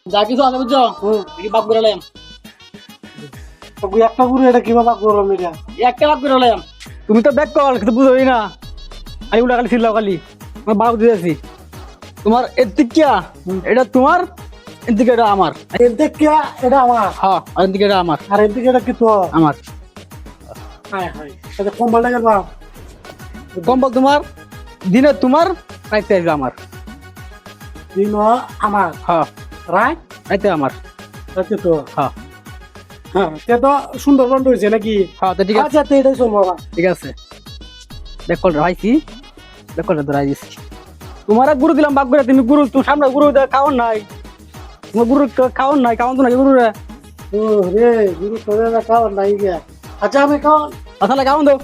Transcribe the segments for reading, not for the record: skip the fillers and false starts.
যা কিছু আছে বুঝছো কি বাপ করে লাম একটা গুরু এটা কিভাবে করলাম এটা একটা বাপ করে লাম তুমি তো ব্যাক কল কিন্তু বুঝোই না আমি উল্টা খালি ছিল খালি আমার বাপ দিয়েছি তোমার এদিকে এটা তোমার এদিকে এটা আমার এদিকে এটা আমার হ্যাঁ আর এদিকে এটা আমার আর এদিকে এটা কি তো আমার হাই হাই এটা কম্বলটা গেল কম্বল তোমার দিনে তোমার রাইতে আসবে আমার দিন আমার হ্যাঁ রাইট রাইতে আমার আচ্ছা তো হ্যাঁ হ্যাঁ এটা তো সুন্দর বন্ধ হয়েছে নাকি হ্যাঁ তো ঠিক আছে আচ্ছা তো এটাই চলবো বাবা ঠিক আছে ব্যাক কল রাইছি ব্যাক কল ধরাই দিছি তোমার গুরু দিলাম বাপ করে তুমি গুরু তুমি সামনে গুরু খাওয়ান নাই তোমার গুরু খাওয়ান নাই খাওয়ান তো নাকি গুরু রে ও রে গুরু তোরে না খাওয়ার নাই গিয়া আচ্ছা আমি খাওয়ান আসলে খাওয়ান দাও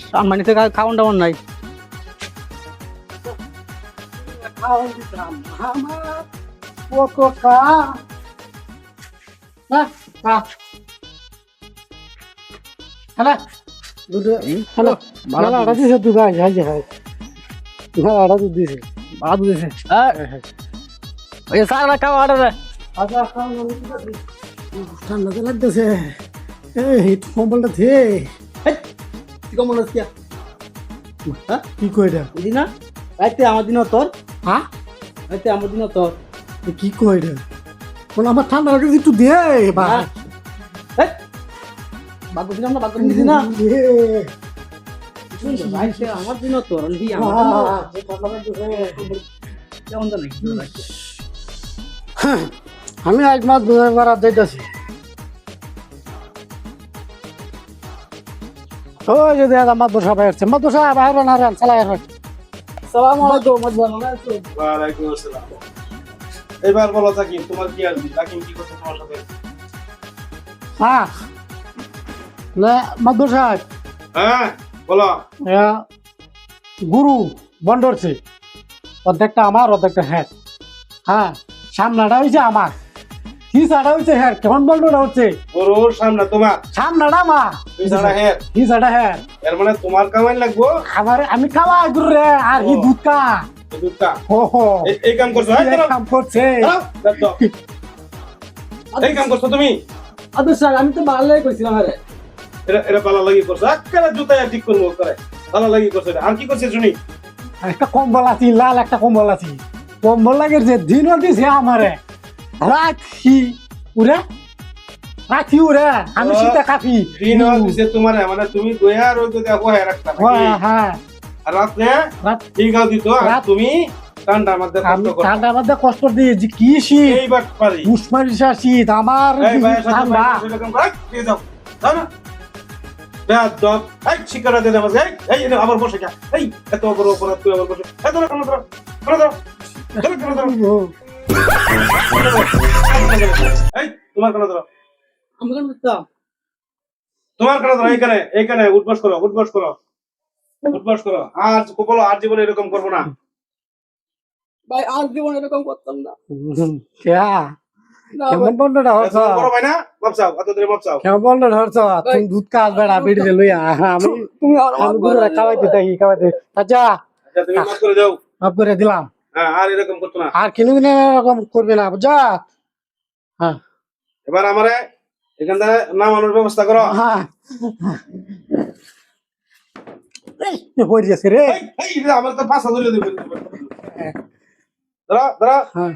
সামনে তো খাওয়ান টাওয়ান নাই খাওয়ান দিতাম আমার কত কা না কা হ্যালো দুটো হ্যালো ভালো হ্যালো রাজি সে দুটো হাই হাই হ্যাঁ রাজি দিছে বাদ দিছে ওই সারা খাওয়া আড়ে আচ্ছা খাওয়ান ঠান্ডা তো লাগতেছে এই কম্বলটা থে কি কমন আছে হ্যাঁ কি কইটা দিনা রাইতে আমার দিন তোর হ্যাঁ রাইতে আমার দিন তোর কি কইটা বলে আমার ঠান্ডা লাগে একটু দে বা বাদ দিলাম না বাদ দিছি না রাইতে আমার দিন তোর আমি কেমন জানি আমি আজ মাছ ধরে মারা যাইতেছি ওই যে দেখা মাদ্রাসা বাইরছে মাদ্রাসা বাইরে না রেন চালাই আর আসসালামু আলাইকুম মজবান ওয়ালাইকুম আসসালাম। এবার বলো তাকিম তোমার কি আসবি তাকিম কি করছে তোমার সাথে? হ্যাঁ না মাদ্রাসা হ্যাঁ বলো। গুরু বন্ধ হচ্ছে অর্ধেকটা আমার অর্ধেকটা হ্যাঁ হ্যাঁ সামনাটা হয়েছে আমার হিসাটা হয়েছে হ্যাঁ কেমন বন্ধটা হচ্ছে গরুর সামনে তোমার সামনাটা আমার পিছাটা হের হিসাটা হ্যাঁ এর মানে তোমার কামাই লাগবো আমার আমি খাওয়া গুরু রে আর হি দুধ কা দুধটা হো হো এই কাম করছো হ্যাঁ এই কাম করছে এই কাম করছো তুমি আদর স্যার আমি তো ভালোই কইছিলাম আরে এটা এটা পালা লাগি করছো আজকাল জুতায় ঠিক করবো করে পালা লাগি করছো এটা আর কি করছে শুনি একটা কম্বল আছে লাল একটা কম্বল আছে কম্বল লাগে যে দিন দিছে আমারে রাখি উরে রাখি উরে আমি শীতে কাপি দিন দিছে তোমার মানে তুমি গোয়া আর ওই দেখো হ্যাঁ রাখতা হ্যাঁ হ্যাঁ আর রাতে রাত ঠিক গাও দিত আর রাত- তুমি ঠান্ডার মধ্যে কষ্ট আমি করো ঠান্ডার মধ্যে কষ্ট দিয়ে যে কি শীত এই বাট পারি উষ্মারিসা শীত আমার এই ভাইয়ের সাথে ঠান্ডা এরকম করে দিয়ে দাও দাও না বেয়াদ দব এই শিকারা দিয়ে দেবো এই এই আবার বসে যা এই এত বড় অপরাধ তুই আবার বসে এত না কেন ধরো কেন ধরো কেন ধরো এই তোমার কেন ধরো আমি কেন বুঝতাম তোমার কেন ধরো এইখানে এইখানে উঠবাস করো উঠবাস করো উঠবাস করো আর বলো আর জীবনে এরকম করবো না ভাই আর জীবন এরকম করতাম না ক্যা কেমন বন্ধটা হচ্ছ বড় ভাই না মাপসাও এত ধরে মাপসাও কেমন বন্ধটা হচ্ছ তুমি দুধ কাজ বেড়া বেড়ে লইয়া আমি তুমি আমি গুরুরা খাওয়াইতে থাকি খাওয়াইতে আচ্ছা আচ্ছা তুমি মাফ করে দাও মাফ করে দিলাম হ্যাঁ আর এরকম করতো না আর কোনোদিন এরকম করবে না বুঝা হ্যাঁ এবার আমারে এখান থেকে নামানোর ব্যবস্থা করো হ্যাঁ হয়ে গেছে রে এই এই আমার তো পাঁচা ধরে দেবে দাঁড়া দাঁড়া হ্যাঁ